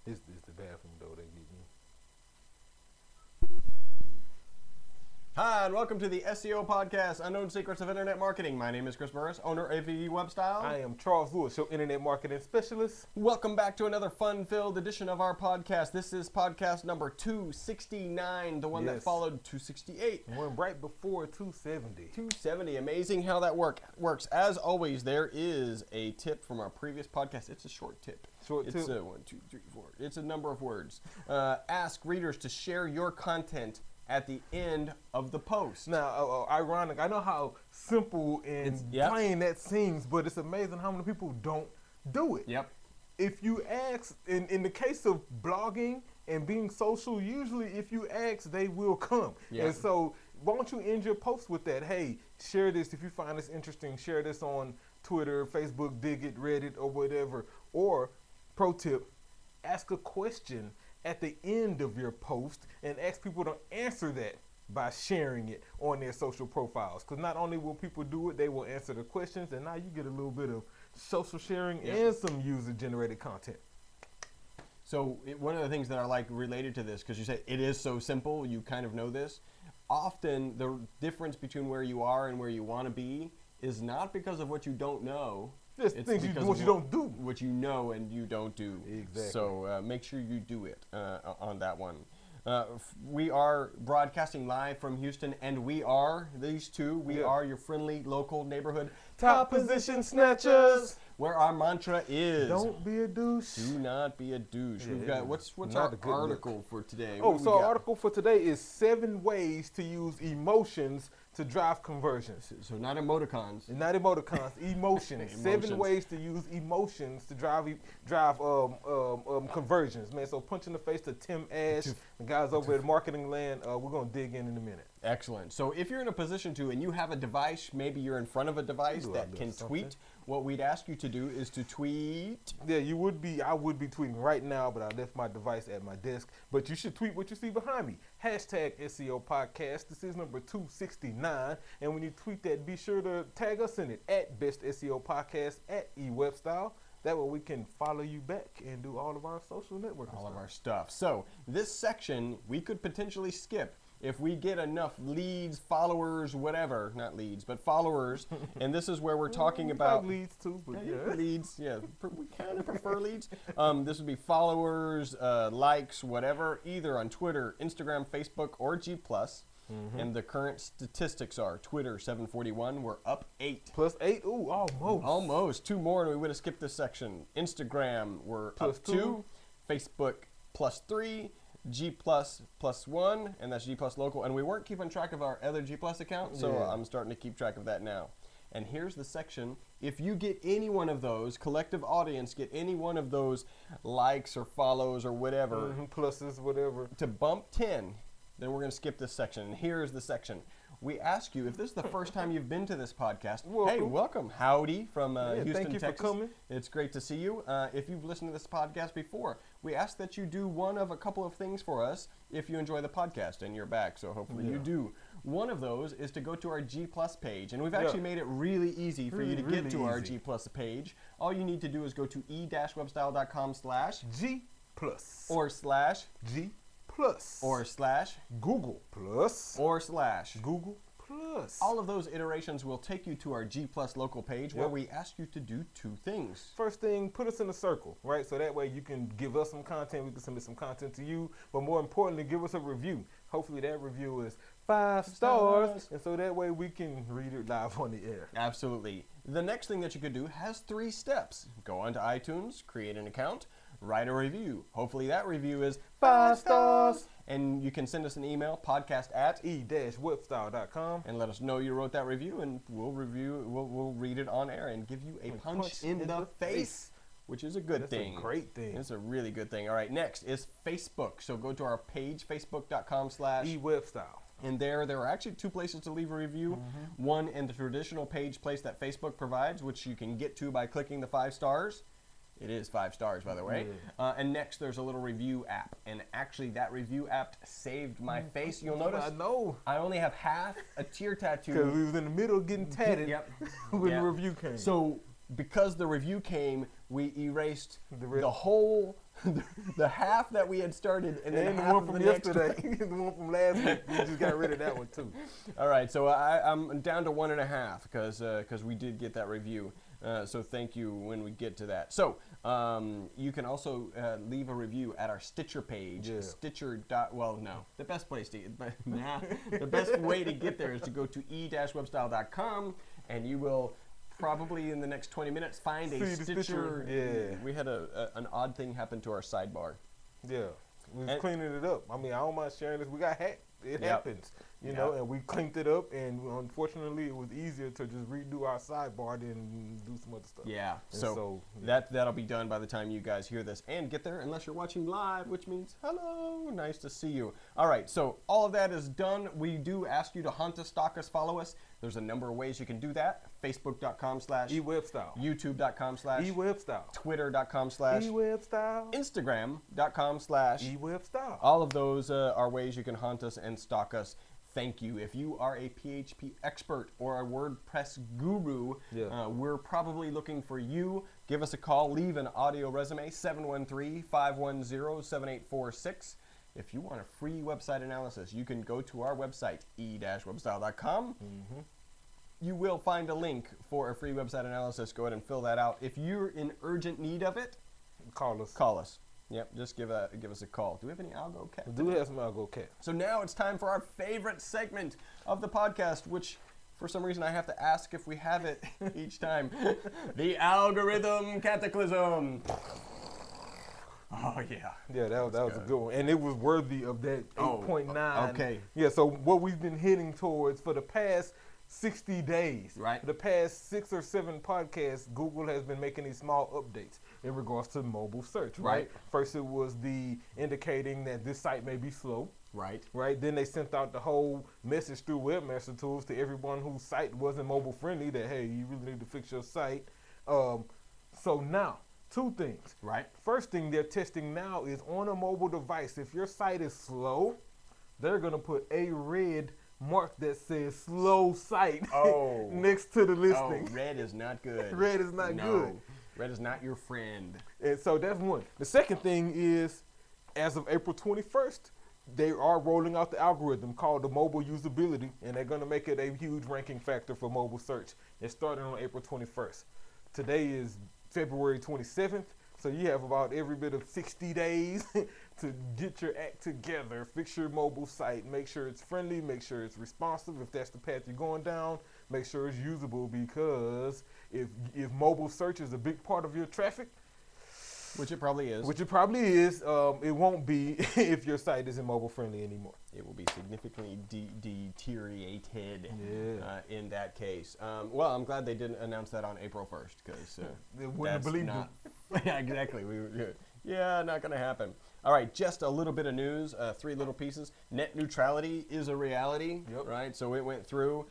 It's the bathroom though that get me. Hi, and welcome to the SEO Podcast, Unknown Secrets of Internet Marketing. My name is Chris Burris, owner of AVE Webstyle. I am Charles Lewis, your internet marketing specialist. Welcome back to another fun-filled edition of our podcast. This is podcast number 269, the one that followed 268. One right before 270. 270, amazing how that works. As always, there is a tip from our previous podcast. It's a short tip. It's a 1, 2, 3, 4. It's a number of words. Ask readers to share your content at the end of the post. Now, ironic, I know how simple and plain that seems, but it's amazing how many people don't do it. Yep. If you ask, in the case of blogging and being social, usually if you ask, they will come. Yep. And so why don't you end your post with that? Hey, share this if you find this interesting. Share this on Twitter, Facebook, Digit, Reddit, or whatever. Or, pro tip, ask a question at the end of your post and ask people to answer that by sharing it on their social profiles. Because not only will people do it, they will answer the questions, and now you get a little bit of social sharing and some user-generated content. So one of the things that I like related to this, because you said it is so simple, you kind of know this, often the difference between where you are and where you want to be is not because of what you don't know. Just things you do, what you don't do. What you know and you don't do. Exactly. So make sure you do it on that one. We are broadcasting live from Houston, and we are, these two, we are your friendly local neighborhood top position snatchers, where our mantra is don't be a douche. Do not be a douche. Yeah, We've got, what's our article for today? Oh, so our article for today is 7 ways to use emotions to drive conversions. So not emoticons. Not emoticons, emotions. 7 ways to use emotions to drive conversions, man. So punch in the face to Tim Ash, the guys over at Marketing Land. We're going to dig in a minute. Excellent. So if you're in a position to, and you have a device, maybe you're in front of a device that can tweet, what we'd ask you to do is to tweet. Yeah, you would be, I would be tweeting right now, but I left my device at my desk. But you should tweet what you see behind me. Hashtag SEO Podcast. This is number 269. And when you tweet that, be sure to tag us in it at Best SEO Podcast at eWebstyle. That way we can follow you back and do all of our social networking All of our stuff. So this section we could potentially skip if we get enough leads, followers, whatever, not leads, but followers. And this is where we're talking about leads too, but leads. Yeah, we kind of prefer leads. This would be followers, likes, whatever, either on Twitter, Instagram, Facebook, or G+. And the current statistics are Twitter 741, we're up 8. Plus 8, ooh, almost. Almost, 2 more and we would have skipped this section. Instagram, we're plus up 2. Facebook plus 3. G+, +1, and that's G+ local. And we weren't keeping track of our other G+ account, so I'm starting to keep track of that now. And here's the section. If you get any one of those, collective audience, get any one of those likes or follows or whatever, pluses, whatever, to bump 10, then we're going to skip this section. And here's the section. We ask you, if this is the first time you've been to this podcast, hey, welcome. Howdy from Houston, thank you Texas. for coming. It's great to see you. If you've listened to this podcast before, we ask that you do one of a couple of things for us if you enjoy the podcast and you're back, so hopefully you do. One of those is to go to our G+ page, and we've actually made it really easy for you to get to our G+ page. All you need to do is go to e-webstyle.com/G+ or /G+ or /Google+ or /Google+. All of those iterations will take you to our G+ local page where we ask you to do 2 things. First thing, put us in a circle, right? So that way you can give us some content, we can send some content to you, but more importantly, give us a review. Hopefully that review is 5 stars, and so that way we can read it live on the air. Absolutely. The next thing that you could do has 3 steps. Go onto iTunes, create an account, write a review. Hopefully that review is 5 stars. And you can send us an email, podcast@e-webstyle.com, and let us know you wrote that review, and we'll read it on air and give you a punch in the face, which is a good thing. That's a great thing. It's a really good thing. All right, next is Facebook. So go to our page, facebook.com/eWebstyle. And there are actually 2 places to leave a review. One in the traditional page place that Facebook provides, which you can get to by clicking the 5 stars. It is 5 stars, by the way. And next, there's a little review app. And actually, that review app saved my face. You'll notice I know. I only have half a tear tattoo. Because we was in the middle getting tatted when the review came. So because the review came, we erased the whole the half that we had started, and then And the half one of from the next yesterday, the one from last week, we just got rid of that one too. All right, so I'm down to 1.5 because we did get that review. So thank you when we get to that. So you can also leave a review at our Stitcher page. Yeah. The best place to the best way to get there is to go to e-webstyle.com, and you will probably in the next 20 minutes find See a the Stitcher. Stitcher, yeah. We had an odd thing happen to our sidebar. Yeah, we was And- cleaning it up. I mean, I don't mind sharing this. We got hacked. It Yep. happens, you know, Yep. and we cleaned it up. And unfortunately, it was easier to just redo our sidebar than do some other stuff. Yeah, And so that'll be done by the time you guys hear this and get there, unless you're watching live, which means hello, nice to see you. All right, so all of that is done. We do ask you to hunt us, stalk us, follow us. There's a number of ways you can do that. Facebook.com/, eWebstyle, YouTube.com/, eWebstyle, Twitter.com/, eWebstyle, Instagram.com/. eWebstyle. All of those are ways you can hunt us and stalk us. Thank you. If you are a PHP expert or a WordPress guru, Yeah. we're probably looking for you. Give us a call. Leave an audio resume, 713-510-7846. If you want a free website analysis, you can go to our website, e-webstyle.com. Mm-hmm. You will find a link for a free website analysis. Go ahead and fill that out. If you're in urgent need of it, Call us. call us. Yep, just give us a call. Do we have any Algo Cat? We do have some Algo Cat. So now it's time for our favorite segment of the podcast, which for some reason I have to ask if we have it each time. The Algorithm Cataclysm. Oh, yeah. Yeah, that was a good one. And it was worthy of that 8.9. okay. Yeah, so what we've been hitting towards for the past 60 days, Right. the past 6 or 7 podcasts, Google has been making these small updates in regards to mobile search, right? Right. First it was the indicating that this site may be slow, Right. right? Then they sent out the whole message through Webmaster Tools to everyone whose site wasn't mobile friendly that, hey, you really need to fix your site. So now, 2 things. Right. First thing they're testing now is on a mobile device. If your site is slow, they're going to put a red mark that says slow site Oh. next to the Oh, listing. red is not good. Red is not good. Red is not your friend. And so that's one. The second thing is, as of April 21st, they are rolling out the algorithm called the mobile usability, and they're going to make it a huge ranking factor for mobile search. It started on April 21st. Today is February 27th, so you have about every bit of 60 days to get your act together, fix your mobile site, make sure it's friendly, make sure it's responsive. If that's the path you're going down, make sure it's usable, because if mobile search is a big part of your traffic, Which it probably is. which it probably is, it won't be if your site isn't mobile friendly anymore. It will be significantly deteriorated Yeah. in that case. Well, I'm glad they didn't announce that on April 1st, because They wouldn't have believed not. Yeah, exactly. Not going to happen. All right, just a little bit of news, 3 little pieces. Net neutrality is a reality, Yep. right? So it went through.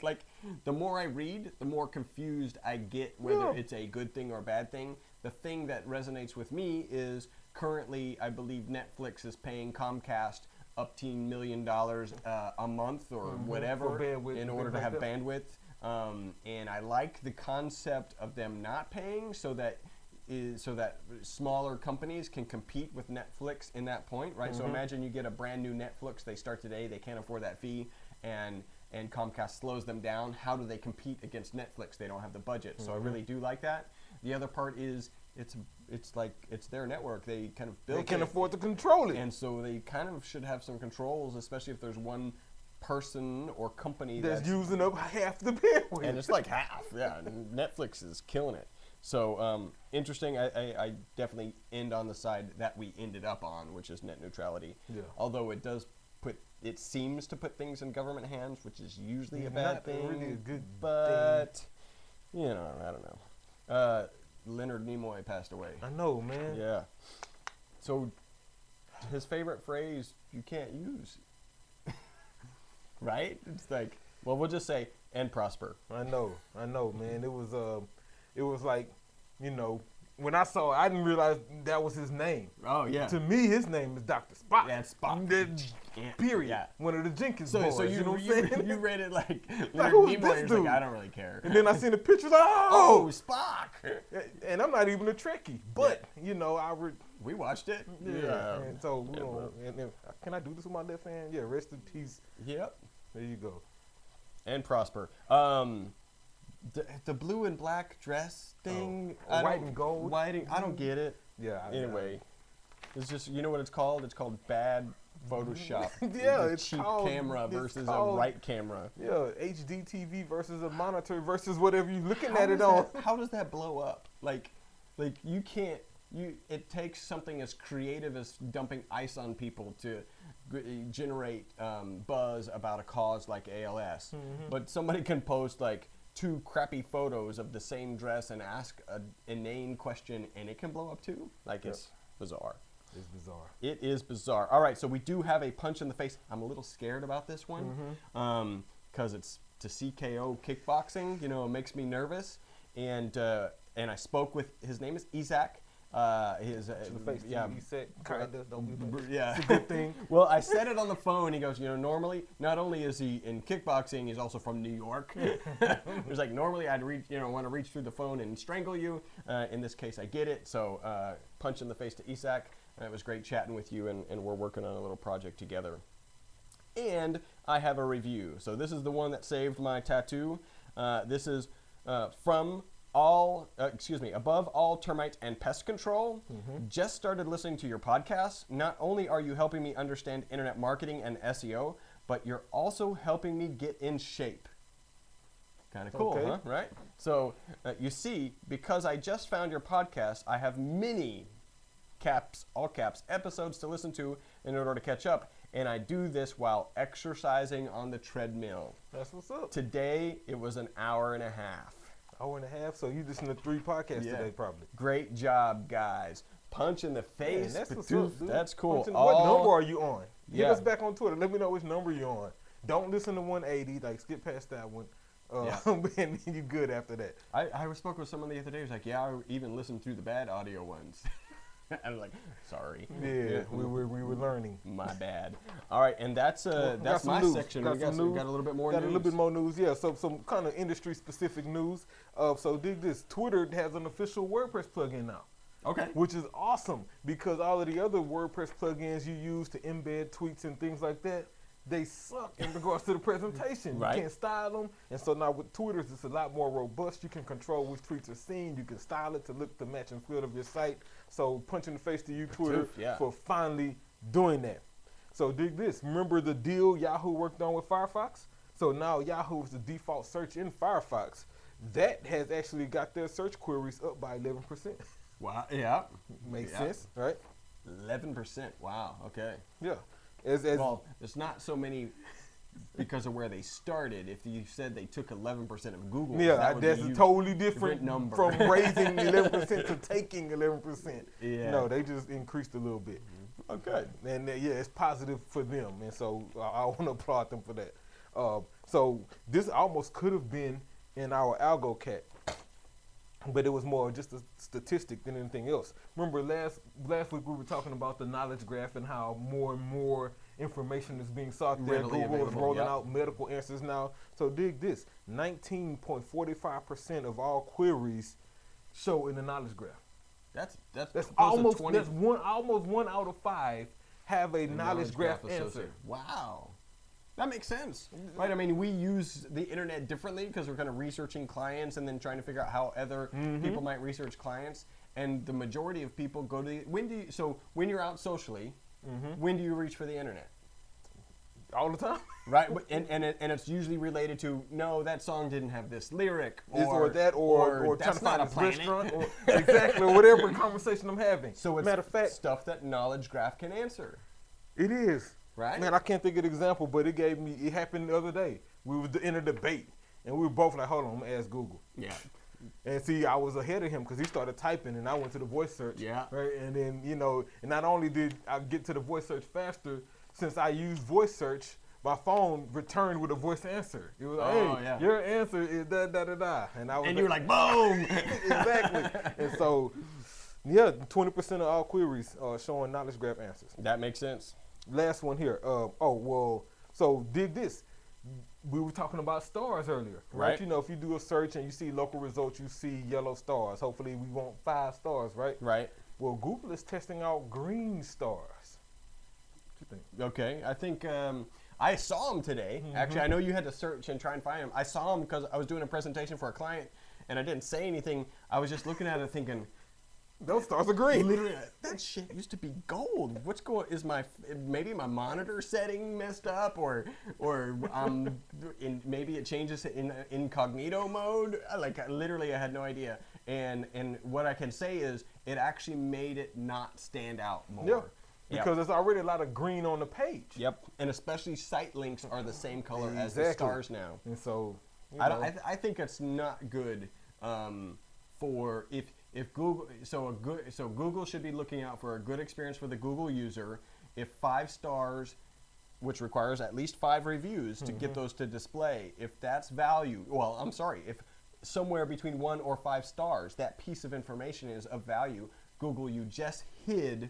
Like, the more I read, the more confused I get whether Yeah. it's a good thing or a bad thing. The thing that resonates with me is currently, I believe Netflix is paying Comcast up to $1 million a month or whatever For bandwidth in and order to things have like that. bandwidth. And I like the concept of them not paying so that smaller companies can compete with Netflix in that point, right? So imagine you get a brand new Netflix, they start today, they can't afford that fee, and Comcast slows them down. How do they compete against Netflix? They don't have the budget. So I really do like that. The other part is it's like it's their network. They kind of built They can it, afford to control it. and so they kind of should have some controls, especially if there's one person or company That's using up half the bandwidth. and it's like half. Yeah, Netflix is killing it. So interesting. I definitely end on the side that we ended up on, which is net neutrality. Yeah. Although it seems to put things in government hands, which is usually a bad Not thing. really a good but you know, I don't know. Leonard Nimoy passed away. I know, man. Yeah. So his favorite phrase you can't use. Right? It's like, well, we'll just say and prosper. I know, man. It was like, you know, when I saw it, I didn't realize that was his name. Oh yeah. To me, his name is Dr. Spock. Yeah, it's Spock. Period. Yeah. One of the Jenkins boys. So you know what I'm saying? you read it like Like, Leonard who's Nimoy, this and dude? like, I don't really care. And then I seen the pictures. Oh, Oh, Spock. and I'm not even a Trekkie, but you know, We watched it. yeah. And so, you know, and can I do this with my left hand? Yeah. Rest in peace. Yep. There you go. And Prosper. The blue and black dress thing. Oh, white and gold. I don't get it. Yeah. Anyway, it's just, you know what it's called? It's called bad Photoshop. Yeah, a it's cheap called- camera it's versus called- a right camera. Yeah, HD TV versus a monitor versus whatever you're looking How at it does on. that- How does that blow up? Like you can't. It takes something as creative as dumping ice on people to generate buzz about a cause like ALS. But somebody can post like 2 crappy photos of the same dress and ask an inane question, and it can blow up too. Like it's bizarre. It's bizarre. It is bizarre. All right, so we do have a punch in the face. I'm a little scared about this one because it's to CKO kickboxing. You know, it makes me nervous. And I spoke with, his name is Isaac. His To the face, yeah, he said, kinda, don't be like, yeah. it's a good thing. Well, I said it on the phone. He goes, you know, normally, not only is he in kickboxing, he's also from New York. He's like, normally I'd want to reach through the phone and strangle you. In this case, I get it. So, punch in the face to Isaac. It was great chatting with you, and we're working on a little project together. And I have a review. So this is the one that saved my tattoo. This is from Above All Termite and Pest Control. Just started listening to your podcast. Not only are you helping me understand internet marketing and SEO, but you're also helping me get in shape. Kind of cool, Okay. huh? Right? So you see, because I just found your podcast, I have many all caps episodes to listen to in order to catch up, and I do this while exercising on the treadmill. That's what's up. Today it was an hour and a half. Hour and a half. So you listened to 3 podcasts today, probably. Great job, guys. Punch in the face. Man, that's what's Patoof. up, dude. That's cool. What number are you on? Get Yeah. us back on Twitter. Let me know which number you're on. Don't listen to 180. Like, skip past that one. And you good after that. I spoke with someone the other day who's like, yeah, I even listened through the bad audio ones. I was like, sorry. Yeah, we were learning. My bad. All right, and that's my news. section. Got We got a little bit more Got news. a little bit more news, yeah. So some kind of industry specific news. So dig this. Twitter has an official WordPress plugin now. Okay. Which is awesome because all of the other WordPress plugins you use to embed tweets and things like that, they suck in regards to the presentation. Right. You can't style them. And so now with Twitter, it's a lot more robust. You can control which tweets are seen. You can style it to look the match and feel of your site. So punch in the face to you, Twitter, for finally doing that. So dig this. Remember the deal Yahoo worked on with Firefox? So now Yahoo is the default search in Firefox. That has actually got their search queries up by 11%. Wow. Yeah. Makes sense, right? 11%. Wow. Okay. Yeah. Well, there's not so many because of where they started. If you said they took 11% of Google, that's a totally different number from raising 11% to taking 11%. Yeah. No, they just increased a little bit. Okay. And it's positive for them, and so I want to applaud them for that. So this almost could have been in our AlgoCat, but it was more just a statistic than anything else. Remember last week we were talking about the knowledge graph and how more and more information is being sought there. Readily Google is available, rolling out medical answers now. So dig this, 19.45% of all queries show in the knowledge graph. That's almost 20. almost 1 out of 5 have a knowledge graph answer. associated. Wow. That makes sense, right? I mean, we use the internet differently because we're kind of researching clients and then trying to figure out how other people might research clients. And the majority of people go to when you're out socially, when do you reach for the internet? All the time, right? And it's usually related to that song didn't have this lyric, or trying to find a restaurant, or exactly whatever conversation I'm having. So it's matter of fact, stuff that knowledge graph can answer. It is. Right? Man, I can't think of an example, but it happened the other day. We were in a debate, and we were both like, hold on, I'm going to ask Google. Yeah. And see, I was ahead of him because he started typing, and I went to the voice search. Yeah. Right? And then, and not only did I get to the voice search faster, since I used voice search, my phone returned with a voice answer. It was like, your answer is da-da-da-da. And I was you were like, boom! Exactly. And so Yeah, 20% of all queries showing knowledge graph answers. That makes sense. Last one here. So dig this. We were talking about stars earlier, right? Right. You know, if you do a search and you see local results, you see yellow stars. Hopefully we want 5 stars, right? Right. Well, Google is testing out green stars. What you think? Okay, I think I saw them today. Actually, I know you had to search and try and find them. I saw them because I was doing a presentation for a client, and I didn't say anything. I was just looking at it thinking, Those stars are green. literally, that shit used to be gold. What's going? Is maybe my monitor setting messed up, or maybe it changes in incognito mode? Literally, I had no idea. And what I can say is, it actually made it not stand out more. Yeah. Because there's already a lot of green on the page. Yep, and especially site links are the same color as the Exactly. stars now. And so, I think it's not good for if Google. So Google should be looking out for a good experience for the Google user. If 5 stars, which requires at least 5 reviews to get those to display, if that's value, if somewhere between 1 or 5 stars, that piece of information is of value, Google, you just hid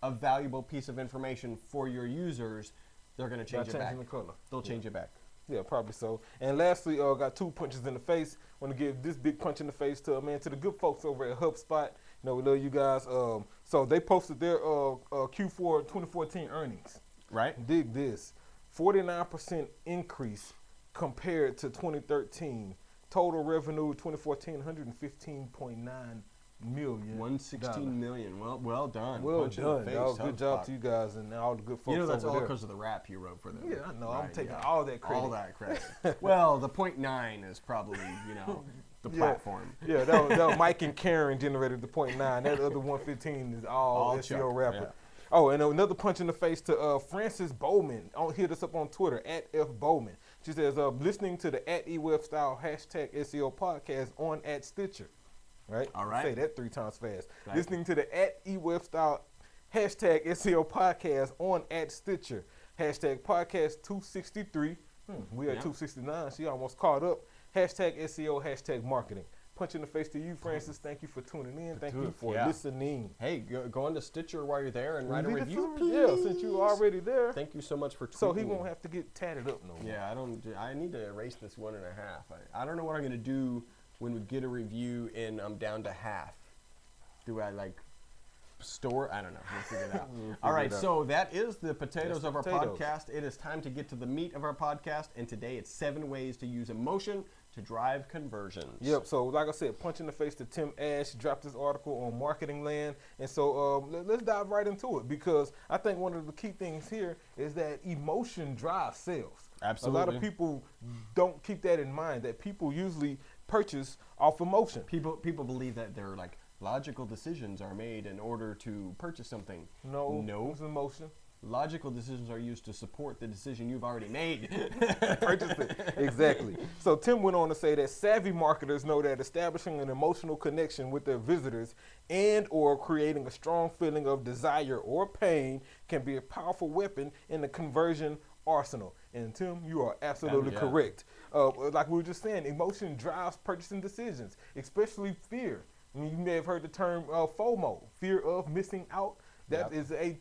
a valuable piece of information for your users. They're going to change it back. the color. They'll change it back. Yeah, probably so. And lastly, got 2 punches in the face. Want to give this big punch in the face to the good folks over at HubSpot. You know, we love you guys. So they posted their Q4 2014 earnings. Right. Dig this, 49% increase compared to 2013. Total revenue 2014, 115.9 million. 116 million. Well done. Well Punch in done, the face, dog. Good job HubSpot. to you guys and all the good folks. You know that's over all there. because of the rap you wrote for them. Yeah, I know. I'm Right, taking yeah. all that credit. All that credit. Well, the 0.9 is probably the platform. Yeah, that was Mike and Karen generated the 0.9. That other 115 is all SEO Chuck, rapper. yeah. Oh, and another punch in the face to Frances Bowman. Hit us up on Twitter at F Bowman. She says, listening to the at eWebStyle #SEO podcast on at Stitcher. Right? All right. Say that 3 times fast. Right. Listening to the at eWebStyle #SEO podcast on at Stitcher. #podcast 263. We at 269. She almost caught up. #SEO, #marketing. Punch in the face to you, Francis. Thank you for tuning in. Thank you for listening. Hey, go into Stitcher while you're there and write a Leave it review, to- please. Yeah, since you already there. Thank you so much for tweeting. So he won't have to get tatted up no more. Yeah, I need to erase this 1.5. I don't know what I'm gonna do when we get a review and I'm down to half. Do I store? I don't know. We'll figure it out. All right, so that is the potatoes of our potatoes. podcast. It is time to get to the meat of our podcast, and today it's 7 ways to use emotion to drive conversions. Yep. So like I said, punch in the face to Tim Ash. Dropped this article on Marketing Land, and so let's dive right into it because I think one of the key things here is that emotion drives sales. Absolutely. A lot of people don't keep that in mind. That people usually purchase off emotion. People believe that they're logical decisions are made in order to purchase something. No, it's emotion. Logical decisions are used to support the decision you've already made. Purchase it. Exactly. So Tim went on to say that savvy marketers know that establishing an emotional connection with their visitors and or creating a strong feeling of desire or pain can be a powerful weapon in the conversion arsenal. And Tim, you are absolutely correct. Like we were just saying, emotion drives purchasing decisions, especially fear. I mean, you may have heard the term FOMO, fear of missing out. That is a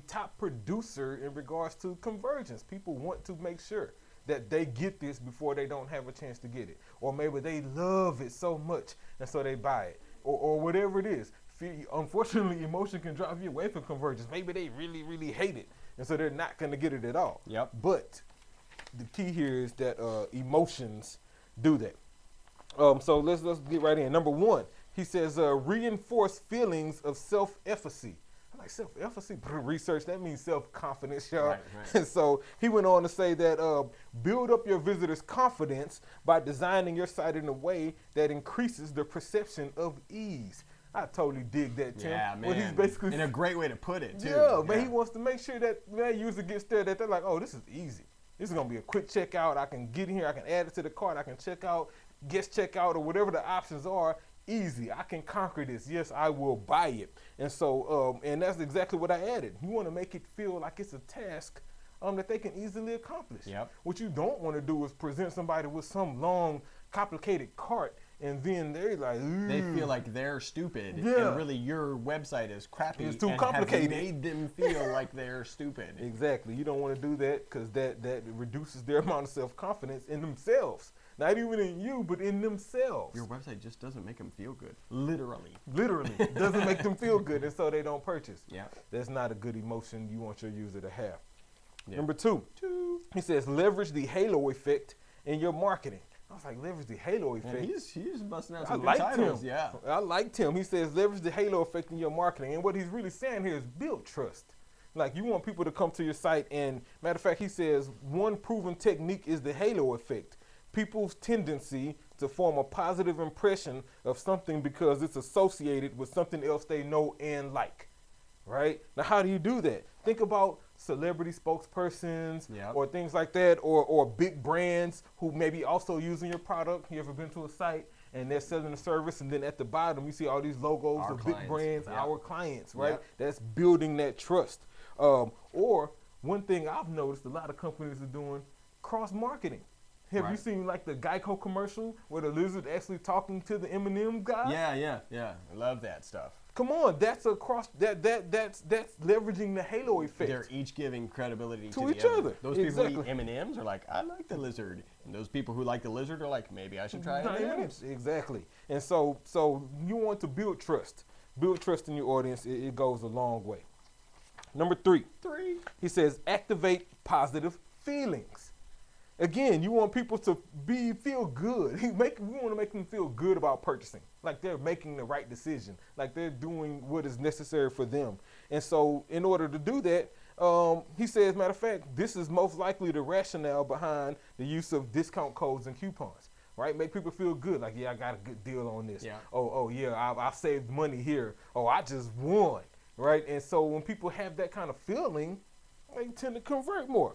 top producer in regards to conversions. People want to make sure that they get this before they don't have a chance to get it. Or maybe they love it so much and so they buy it. Or whatever it is. Unfortunately, emotion can drive you away from conversions. Maybe they really, really hate it. And so they're not going to get it at all. Yep. But the key here is that emotions do that. So let's get right in. Number 1, he says reinforce feelings of self-efficacy. Like self-efficacy, research, that means self-confidence, y'all. Right. And so he went on to say that build up your visitors' confidence by designing your site in a way that increases the perception of ease. I totally dig that, Tim. Yeah, man. Well, he's basically in a great way to put it, too. Yeah, but he wants to make sure that that user gets there, that they're like, oh, this is easy. This is going to be a quick checkout. I can get in here. I can add it to the cart. I can check out, guest checkout, or whatever the options are. Easy. I can conquer this. Yes, I will buy it. And so, and that's exactly what I added. You want to make it feel like it's a task that they can easily accomplish. Yep. What you don't want to do is present somebody with some long, complicated cart and then they're like, they feel like they're stupid, Yeah. and really your website is crappy. It's too and complicated. Have made them feel like they're stupid. Exactly. You don't want to do that because that reduces their amount of self-confidence in themselves. Not even in you, but in themselves. Your website just doesn't make them feel good. Literally. Literally. Doesn't make them feel good, and so they don't purchase. Yeah. That's not a good emotion you want your user to have. Yeah. Number two, he says leverage the halo effect in your marketing. I was like, leverage the halo effect. And he's busting out I some good liked titles. him. Yeah. I liked him. He says leverage the halo effect in your marketing. And what he's really saying here is build trust. Like, you want people to come to your site, and matter of fact, he says one proven technique is the halo effect. People's tendency to form a positive impression of something because it's associated with something else they know and like, right? Now, how do you do that? Think about celebrity spokespersons Yep. or things like that, or big brands who may be also using your product. You ever been to a site and they're selling a service, and then at the bottom you see all these logos Our of big clients. brands, Yep. our clients, right? Yep. That's building that trust. Or one thing I've noticed a lot of companies are doing, cross-marketing. Have you Right. seen like the Geico commercial where the lizard actually talking to the M&M guy? Yeah. I love that stuff. Come on, that's a cross. That's leveraging the halo effect. They're each giving credibility To to each the other. other. Those people who Exactly. eat M&Ms are like, I like the lizard. And those people who like the lizard are like, maybe I should try Not M&Ms. M&Ms. Exactly. And so you want to build trust. Build trust in your audience. It goes a long way. Number 3. He says activate positive feelings. Again, you want people to feel good. We want to make them feel good about purchasing, like they're making the right decision, like they're doing what is necessary for them. And so, in order to do that, he says, matter of fact, this is most likely the rationale behind the use of discount codes and coupons. Right, make people feel good. Like, yeah, I got a good deal on this. Yeah. Oh, yeah, I saved money here. Oh, I just won. Right, and so when people have that kind of feeling, they tend to convert more.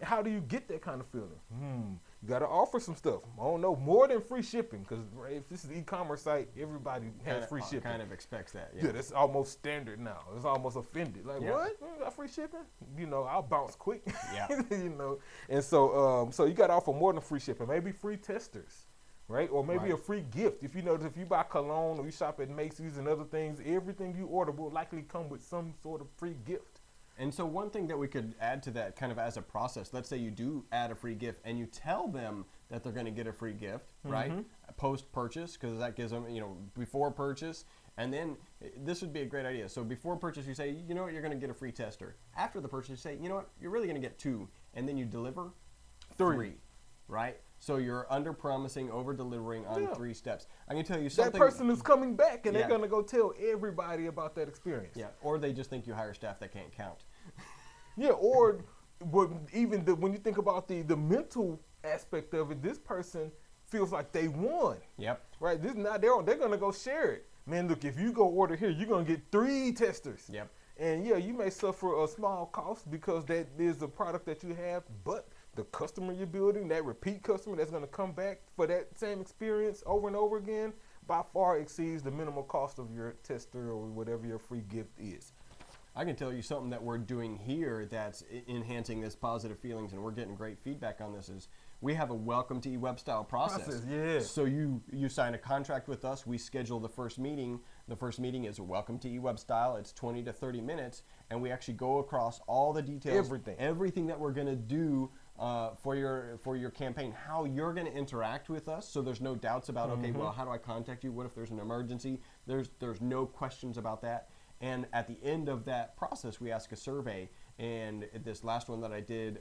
And how do you get that kind of feeling? You got to offer some stuff. I don't know, more than free shipping, because if this is an e-commerce site, everybody has free shipping. Kind of expects that. Yeah, that's almost standard now. It's almost offended. Like, Yeah. what? You got free shipping? You know, I'll bounce quick. Yeah. You know, and so so you got to offer more than free shipping. Maybe free testers, right? Or maybe Right. a free gift. If you notice, if you buy cologne or you shop at Macy's and other things, everything you order will likely come with some sort of free gift. And so one thing that we could add to that kind of as a process, let's say you do add a free gift and you tell them that they're going to get a free gift, right? Post-purchase, because that gives them, before purchase. And then this would be a great idea. So before purchase, you say, you know what, you're going to get a free tester. After the purchase, you say, you know what, you're really going to get 2. And then you deliver 3, right? So you're under-promising, over-delivering on Yeah. 3 steps. I can tell you something. That person is coming back, and Yeah. they're going to go tell everybody about that experience. Yeah, or they just think you hire staff that can't count. Yeah, or but even when you think about the mental aspect of it, this person feels like they won. Yep. Right? This is not they're gonna go share it. Man, look, if you go order here, you're gonna get 3 testers. Yep. And yeah, you may suffer a small cost because that is a product that you have, but the customer you're building, that repeat customer that's gonna come back for that same experience over and over again, by far exceeds the minimal cost of your tester or whatever your free gift is. I can tell you something that we're doing here that's enhancing this positive feelings, and we're getting great feedback on this, is we have a welcome to eWeb style process. Yeah. So you sign a contract with us, we schedule the first meeting. The first meeting is a welcome to eWeb style. It's 20 to 30 minutes, and we actually go across all the details, everything that we're gonna do for your campaign, how you're gonna interact with us, so there's no doubts about, okay, well, how do I contact you? What if there's an emergency? There's no questions about that. And at the end of that process, we ask a survey. And this last one that I did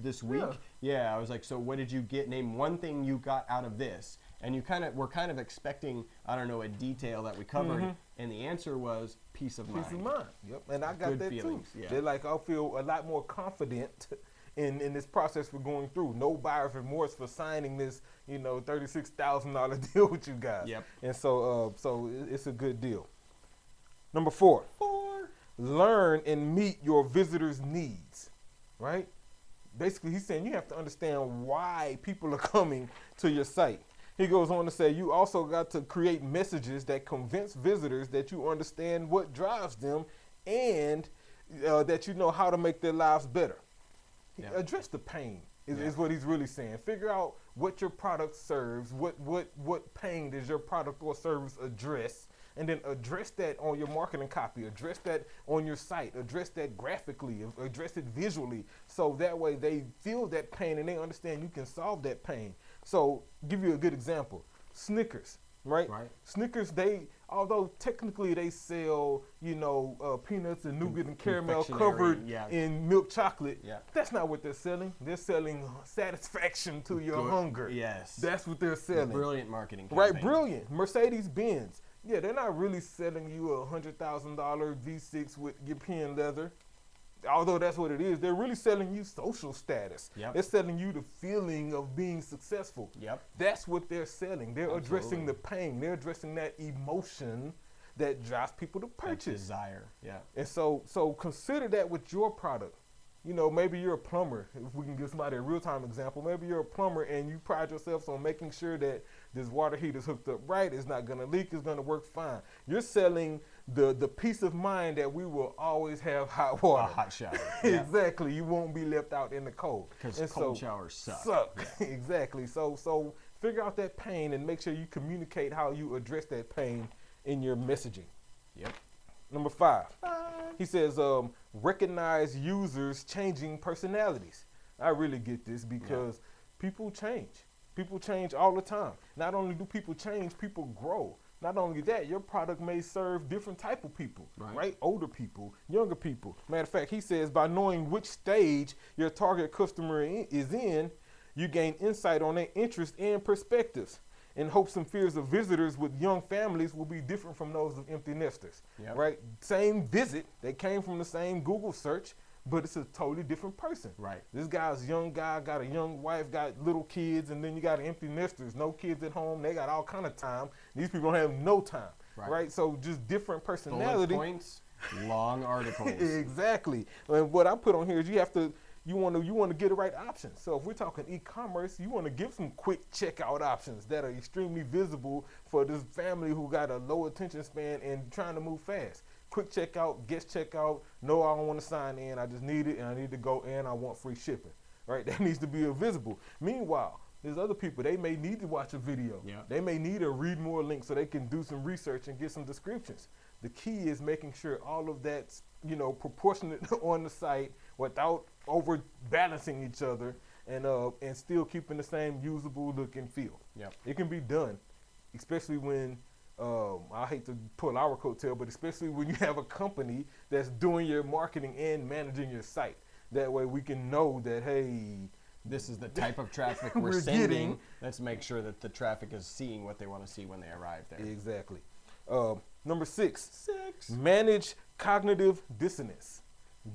this week, I was like, so what did you get? Name one thing you got out of this. And we're kind of expecting, I don't know, a detail that we covered. And the answer was peace of mind. Peace of mind. Yep. And I got Good that feelings, too. yeah. They're like, I'll feel a lot more confident in this process we're going through. No buyer's remorse for signing this, $36,000 deal with you guys. Yep. And so it's a good deal. Number 4. Learn and meet your visitors' needs, right? Basically, he's saying you have to understand why people are coming to your site. He goes on to say you also got to create messages that convince visitors that you understand what drives them and that you know how to make their lives better. Yeah. Address the pain. is what he's really saying. Figure out what your product serves, what pain does your product or service address, and then address that on your marketing copy, address that on your site, address that graphically, address it visually, so that way they feel that pain and they understand you can solve that pain. So give you a good example, Snickers. Right? Snickers, although technically they sell, peanuts and nougat and caramel covered in milk chocolate, that's not what they're selling. They're selling satisfaction to your hunger. Yes. That's what they're selling. Brilliant marketing campaign. Right, brilliant. Mercedes-Benz. Yeah, they're not really selling you a $100,000 V6 with European leather. Although that's what it is, they're really selling you social status. They're selling you the feeling of being successful. That's what they're selling. They're addressing the pain. They're addressing that emotion that drives people to purchase. That desire. And so consider that with your product. Maybe you're a plumber. If we can give somebody a real-time example, maybe you're a plumber and you pride yourself on making sure that this water heater is hooked up right, it's not going to leak, it's going to work fine. You're selling the peace of mind that we will always have hot water. A hot shower. Exactly. You won't be left out in the cold. Because cold showers suck. Exactly. So figure out that pain and make sure you communicate how you address that pain in your messaging. Number 5. He says, recognize users' changing personalities. I really get this because people change. People change all the time. Not only do people change, people grow. Not only that, your product may serve different type of people, right? Older people, younger people. Matter of fact, he says by knowing which stage your target customer is in, you gain insight on their interests and perspectives. And hopes and fears of visitors with young families will be different from those of empty nesters, right? Same visit, they came from the same Google search, but it's a totally different person. This guy's a young guy, got a young wife, got little kids, and then you got empty nesters, no kids at home, they got all kind of time. These people don't have no time, right? So just different personality. Bullet points, long articles. Exactly. And what I put on here is you want to get the right options. So if we're talking e-commerce, you want to give some quick checkout options that are extremely visible for this family who got a low attention span and trying to move fast. Quick checkout, guest checkout, no, I don't want to sign in, I just need it and I need to go and I want free shipping, right? That needs to be visible. Meanwhile, there's other people, they may need to watch a video. They may need to read more links so they can do some research and get some descriptions. The key is making sure all of that's, proportionate on the site without overbalancing each other and still keeping the same usable look and feel. It can be done, especially when, I hate to pull our coattail, but especially when you have a company that's doing your marketing and managing your site. That way we can know that, hey, this is the type of traffic we're sending. Let's make sure that the traffic is seeing what they want to see when they arrive there. Exactly. Number 6. Manage cognitive dissonance.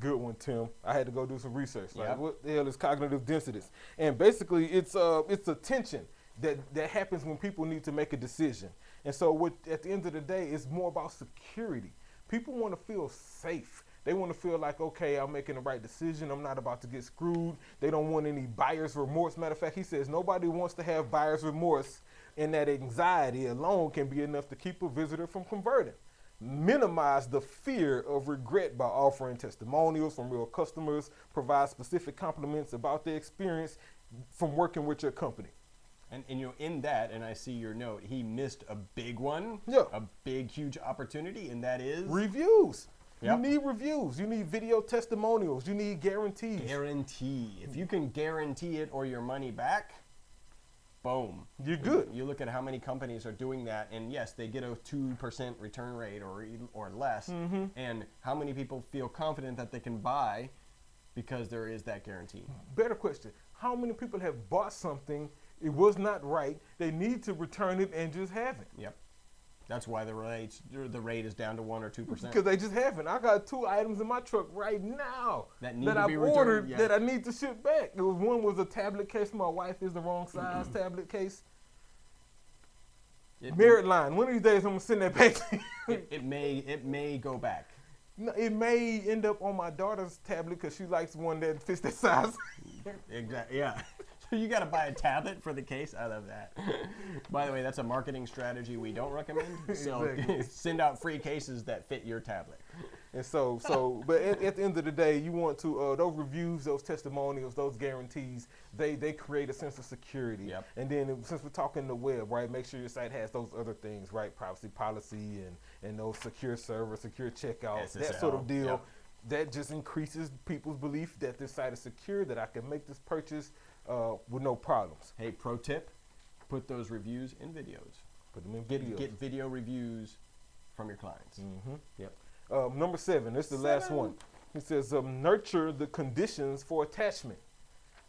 Good one, Tim. I had to go do some research. Like, what the hell is cognitive dissonance? And basically, it's a tension that happens when people need to make a decision. And so, at the end of the day, it's more about security. People want to feel safe. They want to feel like, okay, I'm making the right decision. I'm not about to get screwed. They don't want any buyer's remorse. Matter of fact, he says nobody wants to have buyer's remorse, and that anxiety alone can be enough to keep a visitor from converting. Minimize the fear of regret by offering testimonials from real customers, provide specific compliments about their experience from working with your company. And in that, and I see your note, he missed a big one, a big, huge opportunity, and that is? Reviews. You need reviews. You need video testimonials. You need guarantees. Guarantee. If you can guarantee it or your money back, boom. You're good. You look at how many companies are doing that, and yes, they get a 2% return rate or less, and how many people feel confident that they can buy because there is that guarantee. Better question. How many people have bought something, it was not right, they need to return it and just have it? That's why the rate is down to 1 or 2%. Because they just haven't. I got 2 items in my truck right now that I've ordered that I need to ship back. One was a tablet case for my wife. Is the wrong size tablet case. Merit line. One of these days I'm gonna send that back to you. It may go back. No, it may end up on my daughter's tablet because she likes one that fits that size. Exactly. Yeah. You got to buy a tablet for the case. I love that. By the way, that's a marketing strategy we don't recommend. So send out free cases that fit your tablet. And but at the end of the day, you want to those reviews, those testimonials, those guarantees, they create a sense of security. Yep. And then since we're talking the web, right, make sure your site has those other things, right, privacy policy and those secure servers, secure checkout, SSL, that sort of deal. yep. That just increases people's belief that this site is secure, that I can make this purchase with no problems. Hey, pro tip, put those reviews in videos. Put them in videos. Get video reviews from your clients. Mm-hmm. Yep. Number 7, this is the last one. He says, nurture the conditions for attachment.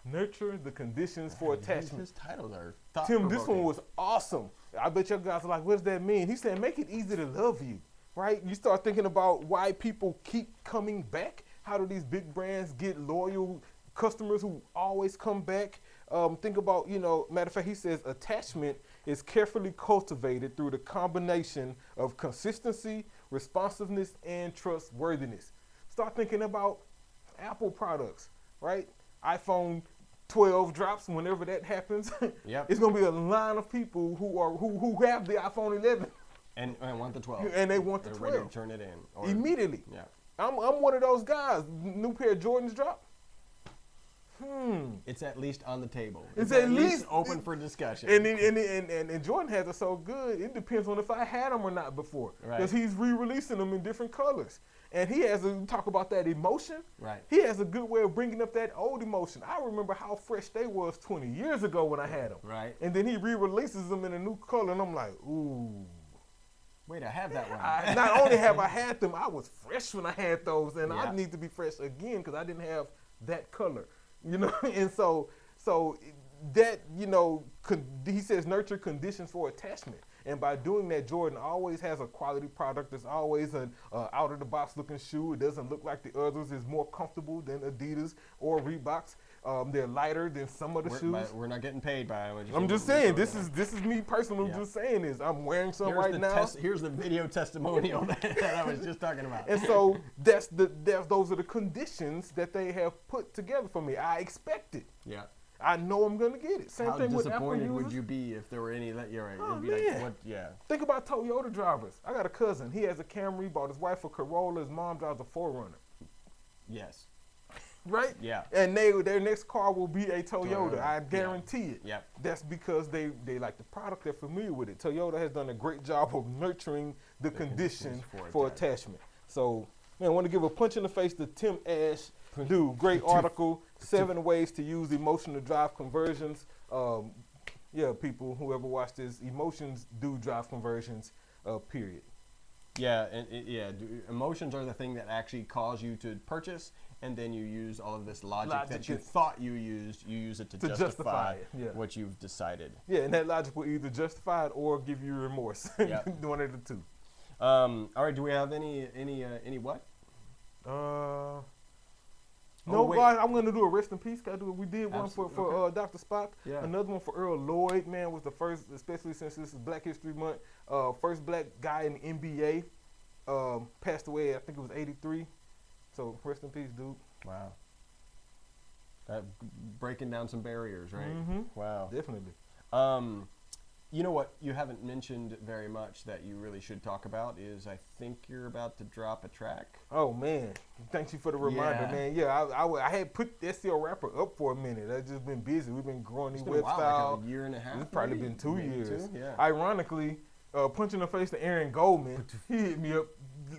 Nurture the conditions for attachment. His titles are Tim, this one was awesome. I bet you guys are like, what does that mean? He said, make it easy to love you, right? You start thinking about why people keep coming back. How do these big brands get loyal customers who always come back? Think about, matter of fact, he says attachment is carefully cultivated through the combination of consistency, responsiveness, and trustworthiness. Start thinking about Apple products, right? iPhone 12 drops whenever that happens. Yep. It's gonna be a line of people who have the iPhone 11 and want the 12. and they want the They're 12 ready to turn it in or, immediately. Yeah. I'm one of those guys. New pair of Jordans drop. It's at least on the table. It's at least open for discussion. And Jordan has it so good. It depends on if I had them or not before, because Right. he's re-releasing them in different colors, and he has to talk about that emotion. Right. He has a good way of bringing up that old emotion. I remember how fresh they was 20 years ago when I had them. Right. And then he re-releases them in a new color, and I'm like, ooh. Wait, I have that one. Not only have I had them, I was fresh when I had those, and Yeah. I need to be fresh again because I didn't have that color, And so that he says nurture conditions for attachment, and by doing that, Jordan always has a quality product. It's always an out of the box looking shoe. It doesn't look like the others. It's more comfortable than Adidas or Reeboks. They're lighter than some of the shoes. We're not getting paid by it. I'm just saying, this is me personally Yeah. just saying this. I'm wearing some Here's right the now. Here's the video testimonial that I was just talking about. And so those are the conditions that they have put together for me. I expect it. Yeah. I know I'm gonna get it. Same How thing with Apple disappointed users. would you be if there were any that you're right? Oh, It'd be man. like, what? Yeah. Think about Toyota drivers. I got a cousin. He has a Camry. Bought his wife a Corolla. His mom drives a 4Runner. Yes. Right? Yeah. And their next car will be a Toyota. Toyota. I guarantee it. Yep. That's because they like the product. They're familiar with it. Toyota has done a great job of nurturing the condition conditions for attachment. So, man, I want to give a punch in the face to Tim Ash. Dude, great article. 7 ways to use emotion to drive conversions. People, whoever watched this, emotions do drive conversions, period. Yeah, emotions are the thing that actually cause you to purchase, and then you use all of this logic that you thought you use it to justify it, yeah. what you've decided. Yeah, and that logic will either justify it or give you remorse. Yep. One of the two. All right, do we have any what? No, wait. God, I'm gonna do a rest in peace. We did one Absolutely. for Dr. Spock. Yeah. Another one for Earl Lloyd. Man, was the first, especially since this is Black History Month. First black guy in the NBA. Passed away. I think it was 83. So rest in peace, dude. Wow. Breaking down some barriers, right? Mm-hmm. Wow. Definitely. You know what you haven't mentioned very much that you really should talk about is I think you're about to drop a track. Oh man, thank you for the reminder, Yeah. man. Yeah, I had put SEO Rapper up for a minute. I've just been busy. We've been growing It's these been a web while, style. like a year and a half. It's probably maybe? been 2 Maybe years. 2, yeah. Ironically, punching the face to Aaron Goldman, he hit me up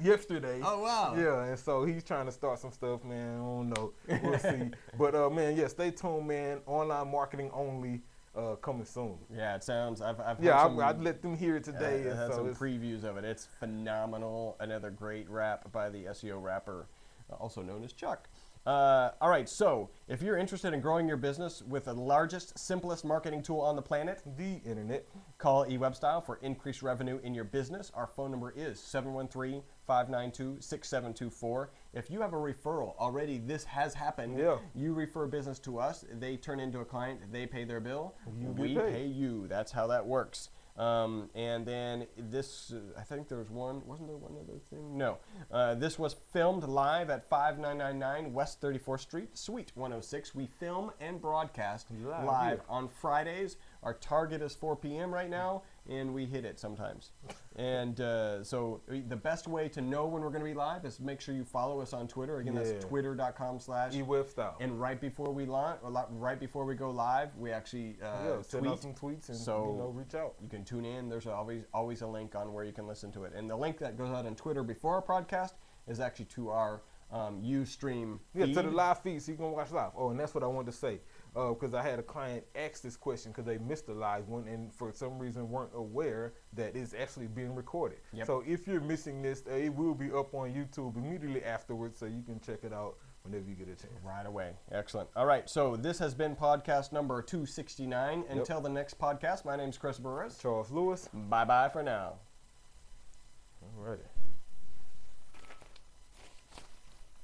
yesterday. Oh wow. Yeah, and so he's trying to start some stuff, man. I don't know. We'll see. But man, yeah, stay tuned, man. Online marketing only, coming soon. Yeah, it sounds. I've heard Yeah, some, I'd let them hear it today. I and had so some it's- previews of it. It's phenomenal. Another great rap by the SEO rapper, also known as Chuck. All right, so if you're interested in growing your business with the largest, simplest marketing tool on the planet, the internet. call eWebstyle for increased revenue in your business. Our phone number is 713-592-6724. If you have a referral already, this has happened. Yeah. You refer business to us, they turn into a client, they pay their bill, You we get paid. pay you. That's how that works. And then this, I think there was wasn't there one other thing? No. This was filmed live at 5999 West 34th Street, Suite 106. We film and broadcast Live live here. on Fridays Our target is 4 p.m. right now, and we hit it sometimes. And so the best way to know when we're going to be live is make sure you follow us on Twitter. Again, that's twitter.com/ eWebStyle. And right before we launch, or right before we go live, we actually send out some tweets and reach out. You can tune in. There's always a link on where you can listen to it. And the link that goes out on Twitter before our podcast is actually to our Ustream feed. To the live feed, so you can watch live. Oh, and that's what I wanted to say, because I had a client ask this question because they missed the live one and for some reason weren't aware that it's actually being recorded. Yep. So if you're missing this, it will be up on YouTube immediately afterwards, so you can check it out whenever you get a chance. Right away. Excellent. All right, so this has been podcast number 269. Until the next podcast, my name's Chris Burris. Charles Lewis. Bye-bye for now.